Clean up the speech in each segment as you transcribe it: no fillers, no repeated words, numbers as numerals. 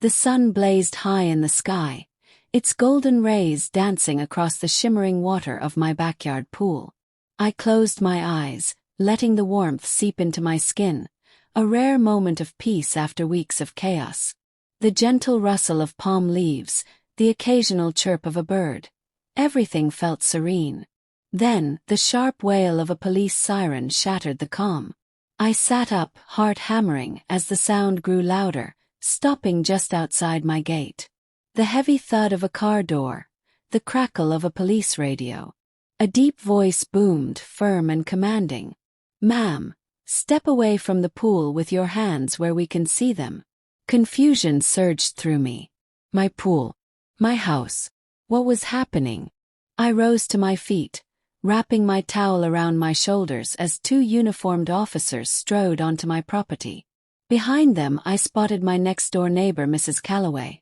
The sun blazed high in the sky, its golden rays dancing across the shimmering water of my backyard pool. I closed my eyes, letting the warmth seep into my skin, a rare moment of peace after weeks of chaos. The gentle rustle of palm leaves, the occasional chirp of a bird. Everything felt serene. Then, the sharp wail of a police siren shattered the calm. I sat up, heart hammering, as the sound grew louder, stopping just outside my gate. The heavy thud of a car door, the crackle of a police radio. A deep voice boomed, firm and commanding. "Ma'am, step away from the pool with your hands where we can see them." Confusion surged through me. My pool. My house. What was happening? I rose to my feet, wrapping my towel around my shoulders as two uniformed officers strode onto my property. Behind them I spotted my next-door neighbor, Mrs. Calloway.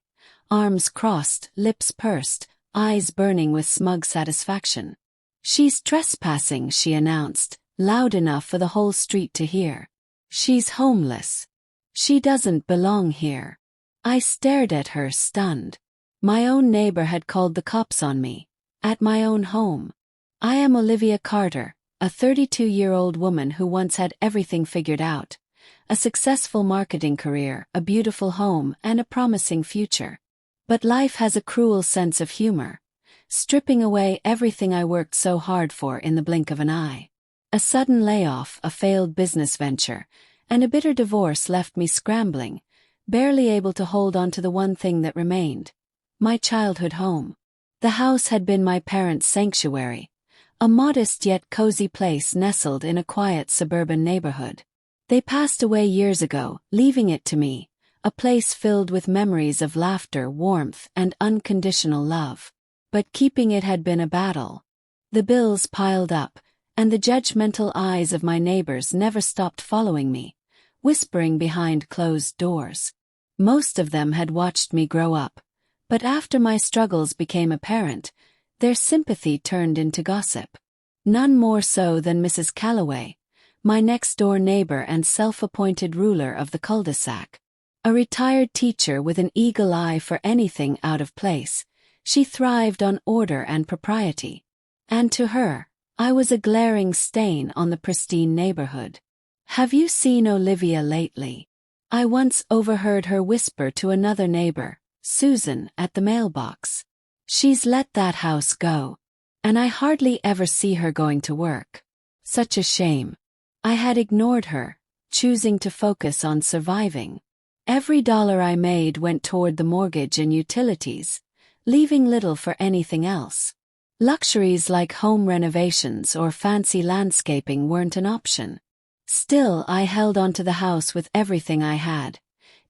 Arms crossed, lips pursed, eyes burning with smug satisfaction. "She's trespassing," she announced, loud enough for the whole street to hear. "She's homeless. She doesn't belong here." I stared at her, stunned. My own neighbor had called the cops on me, at my own home. I am Olivia Carter, a 32-year-old woman who once had everything figured out. A successful marketing career, a beautiful home, and a promising future. But life has a cruel sense of humor, stripping away everything I worked so hard for in the blink of an eye. A sudden layoff, a failed business venture, and a bitter divorce left me scrambling, barely able to hold on to the one thing that remained. My childhood home. The house had been my parents' sanctuary, a modest yet cozy place nestled in a quiet suburban neighborhood. They passed away years ago, leaving it to me, a place filled with memories of laughter, warmth, and unconditional love. But keeping it had been a battle. The bills piled up, and the judgmental eyes of my neighbors never stopped following me, whispering behind closed doors. Most of them had watched me grow up, but after my struggles became apparent, their sympathy turned into gossip. None more so than Mrs. Calloway, my next-door neighbor and self-appointed ruler of the cul-de-sac. A retired teacher with an eagle eye for anything out of place, she thrived on order and propriety. And to her, I was a glaring stain on the pristine neighborhood. "Have you seen Olivia lately?" I once overheard her whisper to another neighbor, Susan, at the mailbox. "She's let that house go. And I hardly ever see her going to work. Such a shame." I had ignored her, choosing to focus on surviving. Every dollar I made went toward the mortgage and utilities, leaving little for anything else. Luxuries like home renovations or fancy landscaping weren't an option. Still, I held onto the house with everything I had.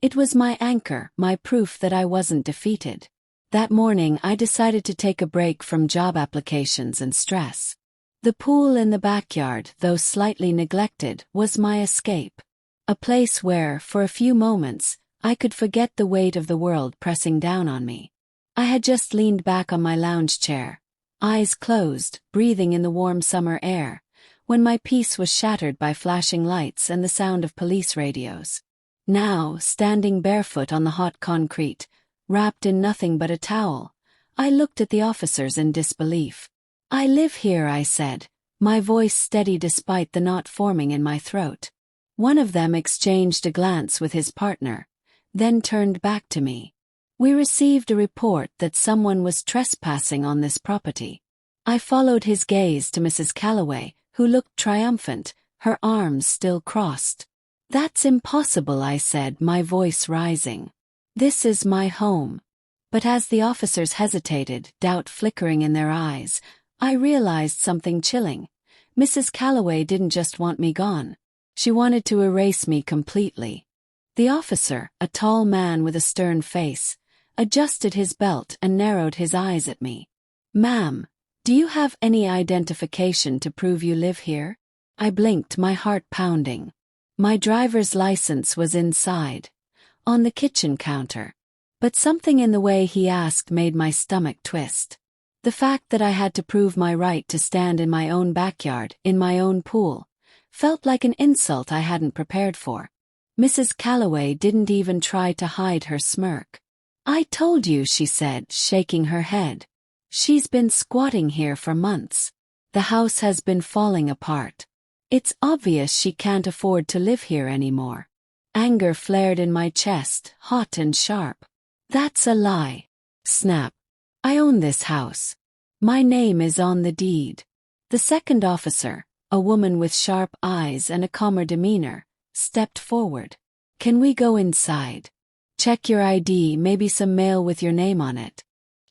It was my anchor, my proof that I wasn't defeated. That morning I decided to take a break from job applications and stress. The pool in the backyard, though slightly neglected, was my escape. A place where, for a few moments, I could forget the weight of the world pressing down on me. I had just leaned back on my lounge chair, eyes closed, breathing in the warm summer air, when my peace was shattered by flashing lights and the sound of police radios. Now, standing barefoot on the hot concrete, wrapped in nothing but a towel, I looked at the officers in disbelief. "I live here," I said, my voice steady despite the knot forming in my throat. One of them exchanged a glance with his partner, then turned back to me. "We received a report that someone was trespassing on this property." I followed his gaze to Mrs. Calloway, who looked triumphant, her arms still crossed. "That's impossible," I said, my voice rising. "This is my home." But as the officers hesitated, doubt flickering in their eyes, I realized something chilling. Mrs. Calloway didn't just want me gone. She wanted to erase me completely. The officer, a tall man with a stern face, adjusted his belt and narrowed his eyes at me. "Ma'am, do you have any identification to prove you live here?" I blinked, my heart pounding. My driver's license was inside, on the kitchen counter. But something in the way he asked made my stomach twist. The fact that I had to prove my right to stand in my own backyard, in my own pool, felt like an insult I hadn't prepared for. Mrs. Calloway didn't even try to hide her smirk. "I told you," she said, shaking her head. "She's been squatting here for months. The house has been falling apart. It's obvious she can't afford to live here anymore." Anger flared in my chest, hot and sharp. "That's a lie." Snap. "I own this house. My name is on the deed." The second officer, a woman with sharp eyes and a calmer demeanor, stepped forward. "Can we go inside? Check your ID, maybe some mail with your name on it."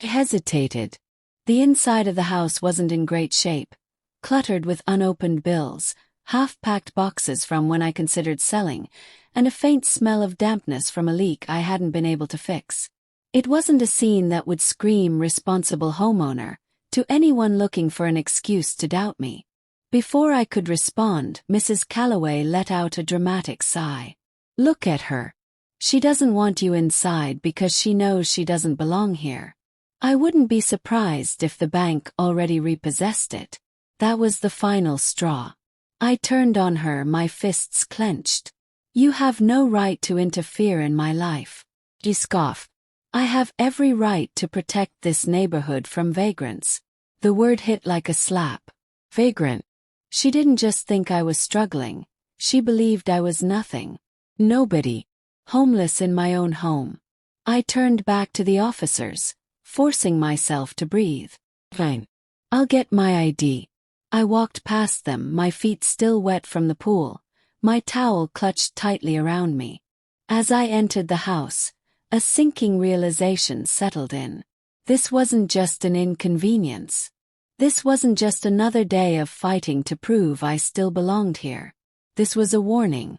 I hesitated. The inside of the house wasn't in great shape, cluttered with unopened bills, half-packed boxes from when I considered selling, and a faint smell of dampness from a leak I hadn't been able to fix. It wasn't a scene that would scream responsible homeowner to anyone looking for an excuse to doubt me. Before I could respond, Mrs. Calloway let out a dramatic sigh. "Look at her. She doesn't want you inside because she knows she doesn't belong here. I wouldn't be surprised if the bank already repossessed it." That was the final straw. I turned on her, my fists clenched. "You have no right to interfere in my life." She scoffed. "I have every right to protect this neighborhood from vagrants." The word hit like a slap. Vagrant. She didn't just think I was struggling, she believed I was nothing. Nobody. Homeless in my own home. I turned back to the officers, forcing myself to breathe. "Fine. I'll get my ID." I walked past them, my feet still wet from the pool, my towel clutched tightly around me. As I entered the house, a sinking realization settled in. This wasn't just an inconvenience. This wasn't just another day of fighting to prove I still belonged here. This was a warning.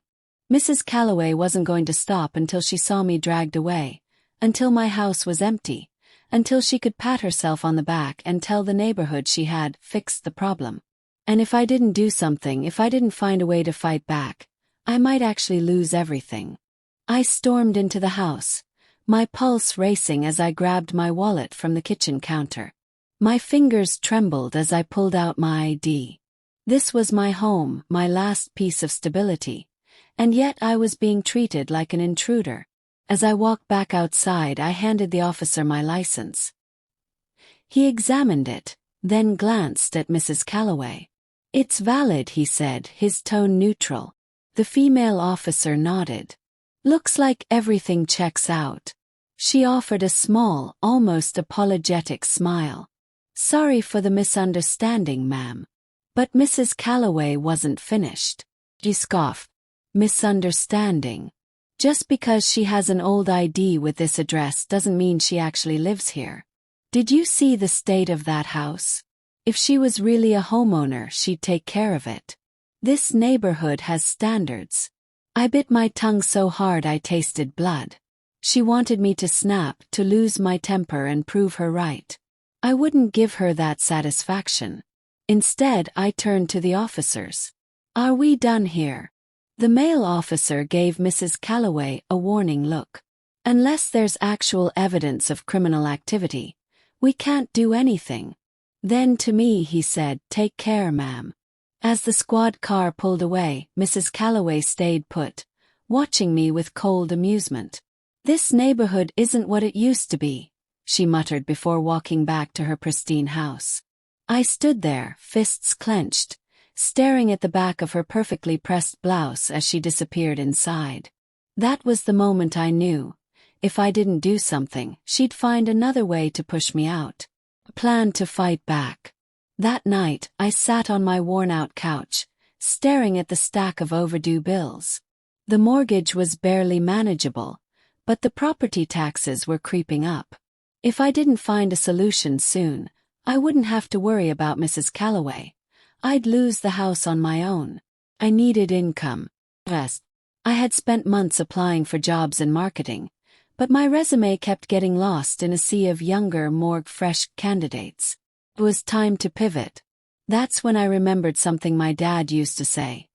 Mrs. Calloway wasn't going to stop until she saw me dragged away, until my house was empty, until she could pat herself on the back and tell the neighborhood she had fixed the problem. And if I didn't do something, if I didn't find a way to fight back, I might actually lose everything. I stormed into the house, my pulse racing as I grabbed my wallet from the kitchen counter. My fingers trembled as I pulled out my ID. This was my home, my last piece of stability, and yet I was being treated like an intruder. As I walked back outside, I handed the officer my license. He examined it, then glanced at Mrs. Calloway. "It's valid," he said, his tone neutral. The female officer nodded. "Looks like everything checks out." She offered a small, almost apologetic smile. "Sorry for the misunderstanding, ma'am." But Mrs. Calloway wasn't finished. She scoffed. "Misunderstanding? Just because she has an old ID with this address doesn't mean she actually lives here. Did you see the state of that house? If she was really a homeowner, she'd take care of it. This neighborhood has standards." I bit my tongue so hard I tasted blood. She wanted me to snap, to lose my temper and prove her right. I wouldn't give her that satisfaction. Instead, I turned to the officers. "Are we done here?" The male officer gave Mrs. Calloway a warning look. "Unless there's actual evidence of criminal activity, we can't do anything." Then to me he said, "Take care, ma'am." As the squad car pulled away, Mrs. Calloway stayed put, watching me with cold amusement. "This neighborhood isn't what it used to be," she muttered before walking back to her pristine house. I stood there, fists clenched, staring at the back of her perfectly pressed blouse as she disappeared inside. That was the moment I knew. If I didn't do something, she'd find another way to push me out. A plan to fight back. That night, I sat on my worn-out couch, staring at the stack of overdue bills. The mortgage was barely manageable, but the property taxes were creeping up. If I didn't find a solution soon, I wouldn't have to worry about Mrs. Calloway. I'd lose the house on my own. I needed income. Rest. I had spent months applying for jobs in marketing, but my resume kept getting lost in a sea of younger, more fresh candidates. It was time to pivot. That's when I remembered something my dad used to say.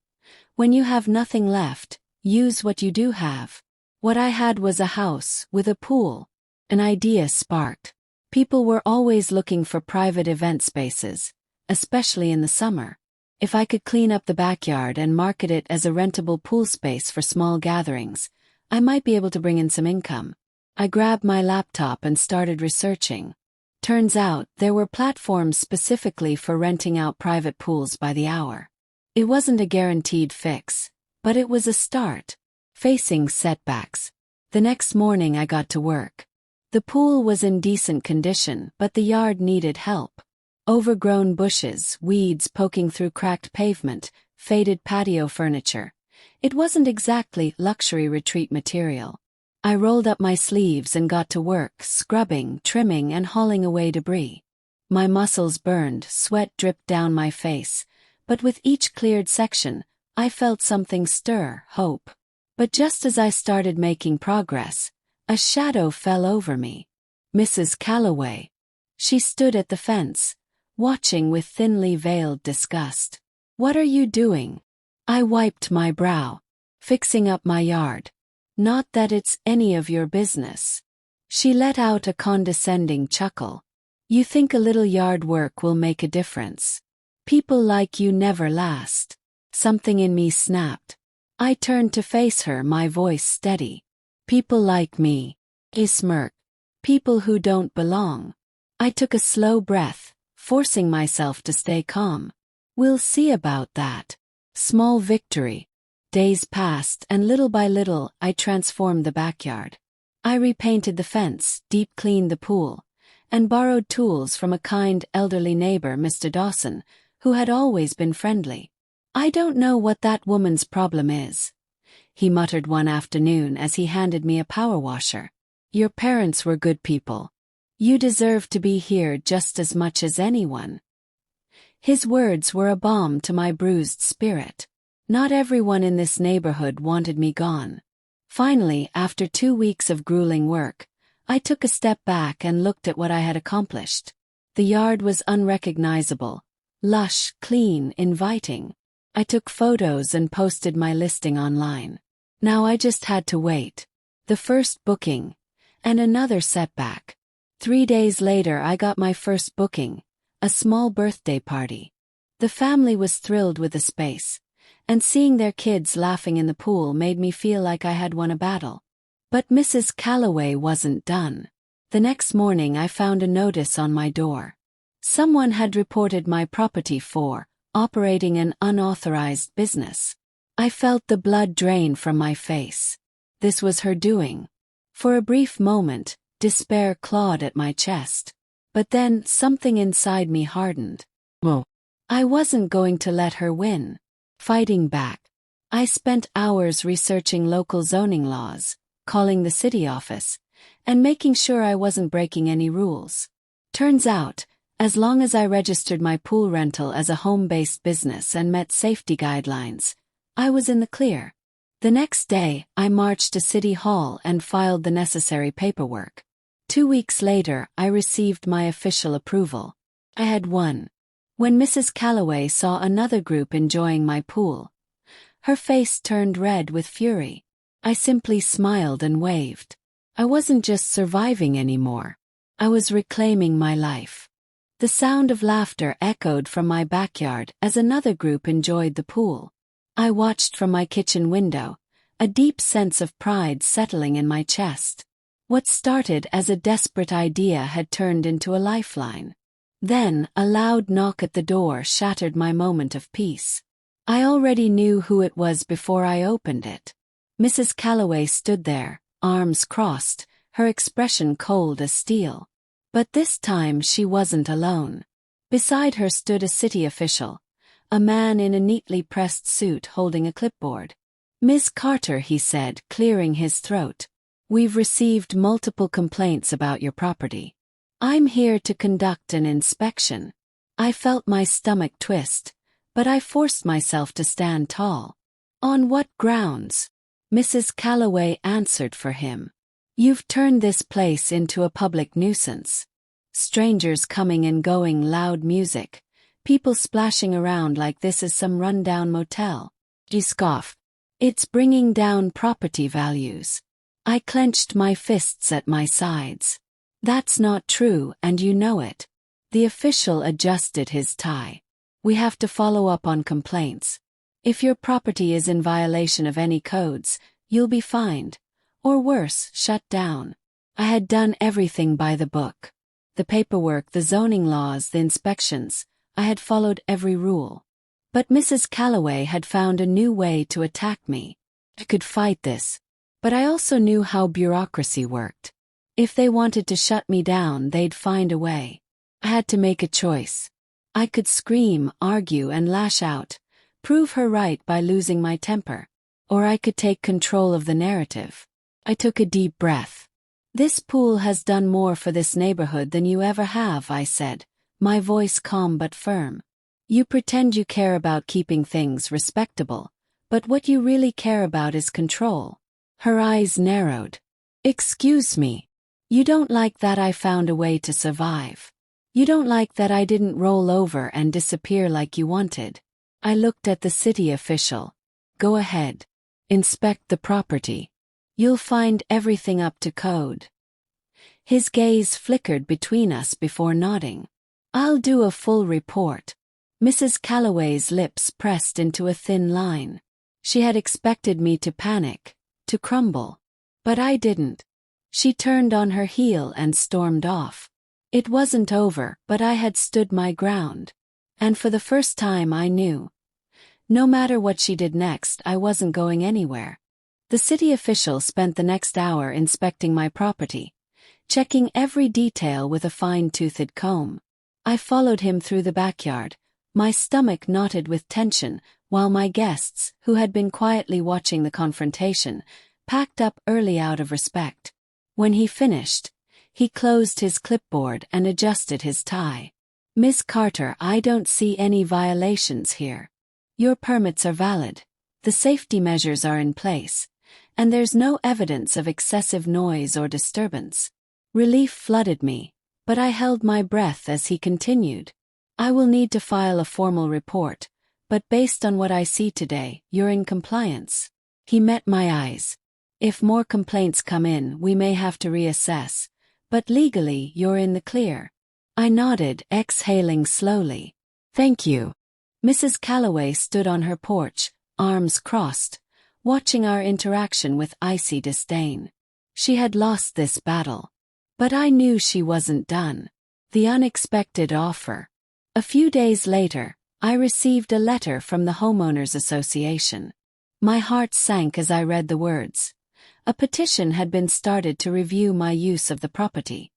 When you have nothing left, use what you do have. What I had was a house with a pool. An idea sparked. People were always looking for private event spaces, especially in the summer. If I could clean up the backyard and market it as a rentable pool space for small gatherings, I might be able to bring in some income. I grabbed my laptop and started researching. Turns out, there were platforms specifically for renting out private pools by the hour. It wasn't a guaranteed fix, but it was a start. Facing setbacks. The next morning I got to work. The pool was in decent condition, but the yard needed help. Overgrown bushes, weeds poking through cracked pavement, faded patio furniture. It wasn't exactly luxury retreat material. I rolled up my sleeves and got to work, scrubbing, trimming, and hauling away debris. My muscles burned, sweat dripped down my face, but with each cleared section, I felt something stir, hope. But just as I started making progress, a shadow fell over me. Mrs. Calloway. She stood at the fence, watching with thinly veiled disgust. "What are you doing?" I wiped my brow. "Fixing up my yard. Not that it's any of your business." She let out a condescending chuckle. "You think a little yard work will make a difference? People like you never last." Something in me snapped. I turned to face her, my voice steady. "People like me." He smirked. "People who don't belong." I took a slow breath, forcing myself to stay calm. "We'll see about that." Small victory. Days passed, and little by little, I transformed the backyard. I repainted the fence, deep cleaned the pool, and borrowed tools from a kind elderly neighbor, Mr. Dawson, who had always been friendly. "I don't know what that woman's problem is," he muttered one afternoon as he handed me a power washer. "Your parents were good people. You deserve to be here just as much as anyone." His words were a balm to my bruised spirit. Not everyone in this neighborhood wanted me gone. Finally, after 2 weeks of grueling work, I took a step back and looked at what I had accomplished. The yard was unrecognizable, lush, clean, inviting. I took photos and posted my listing online. Now I just had to wait. The first booking, and another setback. 3 days later I got my first booking, a small birthday party. The family was thrilled with the space, and seeing their kids laughing in the pool made me feel like I had won a battle. But Mrs. Calloway wasn't done. The next morning I found a notice on my door. Someone had reported my property for operating an unauthorized business. I felt the blood drain from my face. This was her doing. For a brief moment, despair clawed at my chest. But then something inside me hardened. Whoa. I wasn't going to let her win. Fighting back. I spent hours researching local zoning laws, calling the city office, and making sure I wasn't breaking any rules. Turns out, as long as I registered my pool rental as a home-based business and met safety guidelines, I was in the clear. The next day, I marched to City Hall and filed the necessary paperwork. 2 weeks later, I received my official approval. I had won. When Mrs. Calloway saw another group enjoying my pool, her face turned red with fury. I simply smiled and waved. I wasn't just surviving anymore. I was reclaiming my life. The sound of laughter echoed from my backyard as another group enjoyed the pool. I watched from my kitchen window, a deep sense of pride settling in my chest. What started as a desperate idea had turned into a lifeline. Then, a loud knock at the door shattered my moment of peace. I already knew who it was before I opened it. Mrs. Calloway stood there, arms crossed, her expression cold as steel. But this time she wasn't alone. Beside her stood a city official, a man in a neatly pressed suit holding a clipboard. "Ms. Carter," he said, clearing his throat, "we've received multiple complaints about your property. I'm here to conduct an inspection." I felt my stomach twist, but I forced myself to stand tall. "On what grounds?" Mrs. Calloway answered for him. "You've turned this place into a public nuisance. Strangers coming and going, loud music, people splashing around like this is some rundown motel." He scoffed. "It's bringing down property values." I clenched my fists at my sides. "That's not true, and you know it." The official adjusted his tie. We have to follow up on complaints. If your property is in violation of any codes, you'll be fined. Or worse, shut down. I had done everything by the book. The paperwork, the zoning laws, the inspections. I had followed every rule. But Mrs. Calloway had found a new way to attack me. I could fight this. But I also knew how bureaucracy worked. If they wanted to shut me down, they'd find a way. I had to make a choice. I could scream, argue, and lash out, prove her right by losing my temper. Or I could take control of the narrative. I took a deep breath. This pool has done more for this neighborhood than you ever have, I said, my voice calm but firm. You pretend you care about keeping things respectable, but what you really care about is control. Her eyes narrowed. Excuse me. You don't like that I found a way to survive. You don't like that I didn't roll over and disappear like you wanted. I looked at the city official. Go ahead. Inspect the property. You'll find everything up to code. His gaze flickered between us before nodding. I'll do a full report. Mrs. Calloway's lips pressed into a thin line. She had expected me to panic, to crumble. But I didn't. She turned on her heel and stormed off. It wasn't over, but I had stood my ground. And for the first time I knew. No matter what she did next, I wasn't going anywhere. The city official spent the next hour inspecting my property, checking every detail with a fine-toothed comb. I followed him through the backyard, my stomach knotted with tension, while my guests, who had been quietly watching the confrontation, packed up early out of respect. When he finished, he closed his clipboard and adjusted his tie. Miss Carter, I don't see any violations here. Your permits are valid, the safety measures are in place, and there's no evidence of excessive noise or disturbance. Relief flooded me, but I held my breath as he continued. I will need to file a formal report, but based on what I see today, you're in compliance. He met my eyes. If more complaints come in, we may have to reassess, but legally, you're in the clear. I nodded, exhaling slowly. Thank you. Mrs. Calloway stood on her porch, arms crossed, watching our interaction with icy disdain. She had lost this battle. But I knew she wasn't done. The unexpected offer. A few days later, I received a letter from the Homeowners Association. My heart sank as I read the words. A petition had been started to review my use of the property.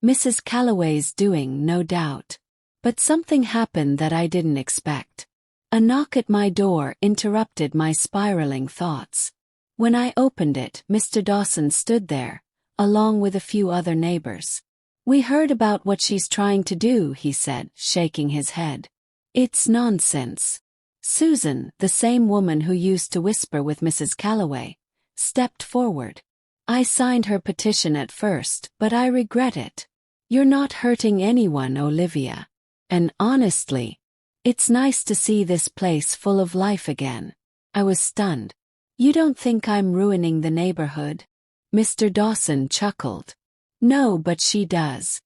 Mrs. Calloway's doing, no doubt. But something happened that I didn't expect. A knock at my door interrupted my spiraling thoughts. When I opened it, Mr. Dawson stood there, along with a few other neighbors. We heard about what she's trying to do, he said, shaking his head. It's nonsense. Susan, the same woman who used to whisper with Mrs. Calloway, stepped forward. I signed her petition at first, but I regret it. You're not hurting anyone, Olivia. And honestly, it's nice to see this place full of life again. I was stunned. You don't think I'm ruining the neighborhood? Mr. Dawson chuckled. No, but she does.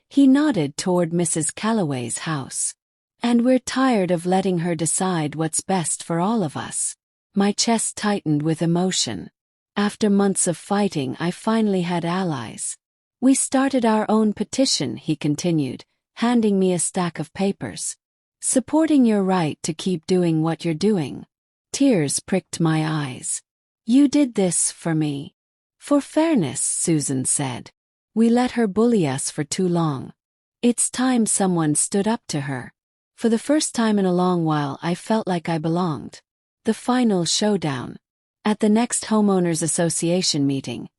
He nodded toward Mrs. Calloway's house. And we're tired of letting her decide what's best for all of us. My chest tightened with emotion. After months of fighting, I finally had allies. We started our own petition, he continued, handing me a stack of papers. Supporting your right to keep doing what you're doing. Tears pricked my eyes. You did this for me. For fairness, Susan said. We let her bully us for too long. It's time someone stood up to her. For the first time in a long while, I felt like I belonged. The final showdown. At the next Homeowners Association meeting,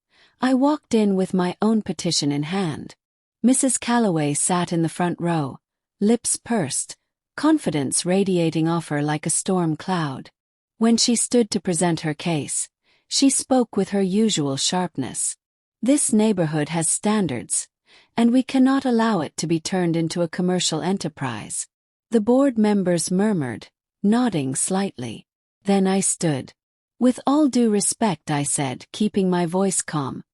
I walked in with my own petition in hand. Mrs. Calloway sat in the front row, lips pursed, confidence radiating off her like a storm cloud. When she stood to present her case, she spoke with her usual sharpness. This neighborhood has standards, and we cannot allow it to be turned into a commercial enterprise. The board members murmured, nodding slightly. Then I stood. With all due respect, I said, keeping my voice calm,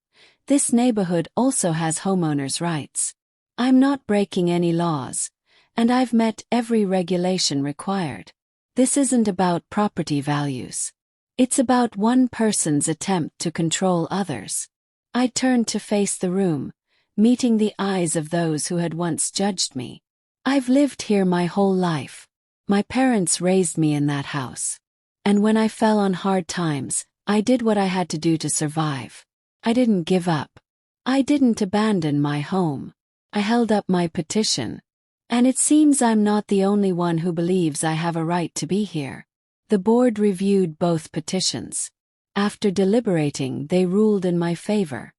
this neighborhood also has homeowners' rights. I'm not breaking any laws, And I've met every regulation required. This isn't about property values. It's about one person's attempt to control others. I turned to face the room, meeting the eyes of those who had once judged me. I've lived here my whole life. My parents raised me in that house. And when I fell on hard times, I did what I had to do to survive. I didn't give up. I didn't abandon my home. I held up my petition. And it seems I'm not the only one who believes I have a right to be here. The board reviewed both petitions. After deliberating, they ruled in my favor.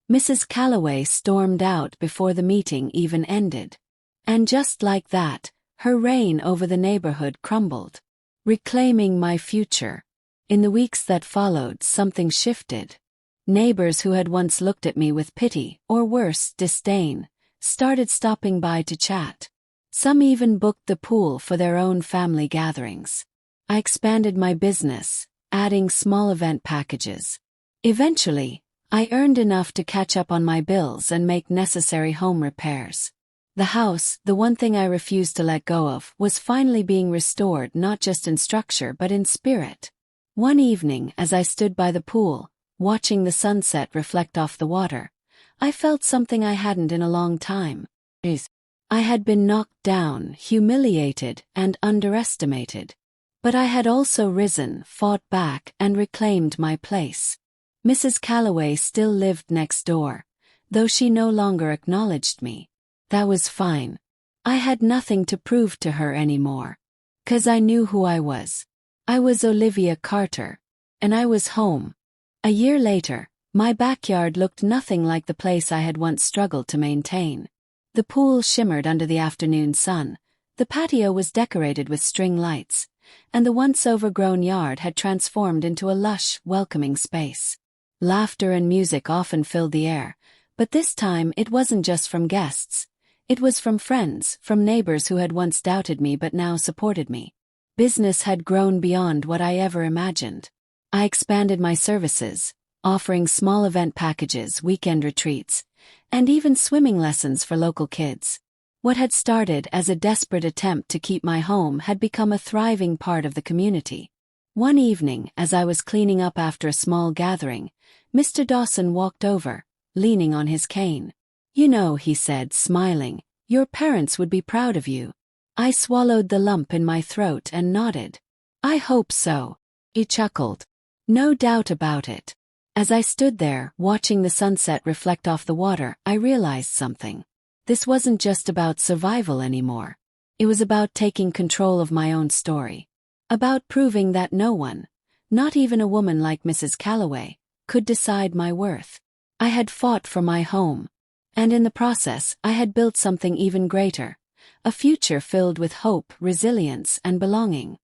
Mrs. Calloway stormed out before the meeting even ended. And just like that, her reign over the neighborhood crumbled, reclaiming my future. In the weeks that followed, something shifted. Neighbors who had once looked at me with pity, or worse, disdain, started stopping by to chat. Some even booked the pool for their own family gatherings. I expanded my business, adding small event packages. Eventually, I earned enough to catch up on my bills and make necessary home repairs. The house, the one thing I refused to let go of, was finally being restored not just in structure but in spirit. One evening, as I stood by the pool, watching the sunset reflect off the water, I felt something I hadn't in a long time. I had been knocked down, humiliated, and underestimated. But I had also risen, fought back, and reclaimed my place. Mrs. Calloway still lived next door, though she no longer acknowledged me. That was fine. I had nothing to prove to her anymore. 'Cause I knew who I was. I was Olivia Carter. And I was home. A year later, my backyard looked nothing like the place I had once struggled to maintain. The pool shimmered under the afternoon sun, the patio was decorated with string lights, and the once overgrown yard had transformed into a lush, welcoming space. Laughter and music often filled the air, but this time it wasn't just from guests. It was from friends, from neighbors who had once doubted me but now supported me. Business had grown beyond what I ever imagined. I expanded my services, offering small event packages, weekend retreats, and even swimming lessons for local kids. What had started as a desperate attempt to keep my home had become a thriving part of the community. One evening, as I was cleaning up after a small gathering, Mr. Dawson walked over, leaning on his cane. "You know," he said, smiling, "your parents would be proud of you." I swallowed the lump in my throat and nodded. "I hope so." He chuckled. "No doubt about it." As I stood there, watching the sunset reflect off the water, I realized something. This wasn't just about survival anymore. It was about taking control of my own story. About proving that no one, not even a woman like Mrs. Calloway, could decide my worth. I had fought for my home. And in the process, I had built something even greater. A future filled with hope, resilience, and belonging.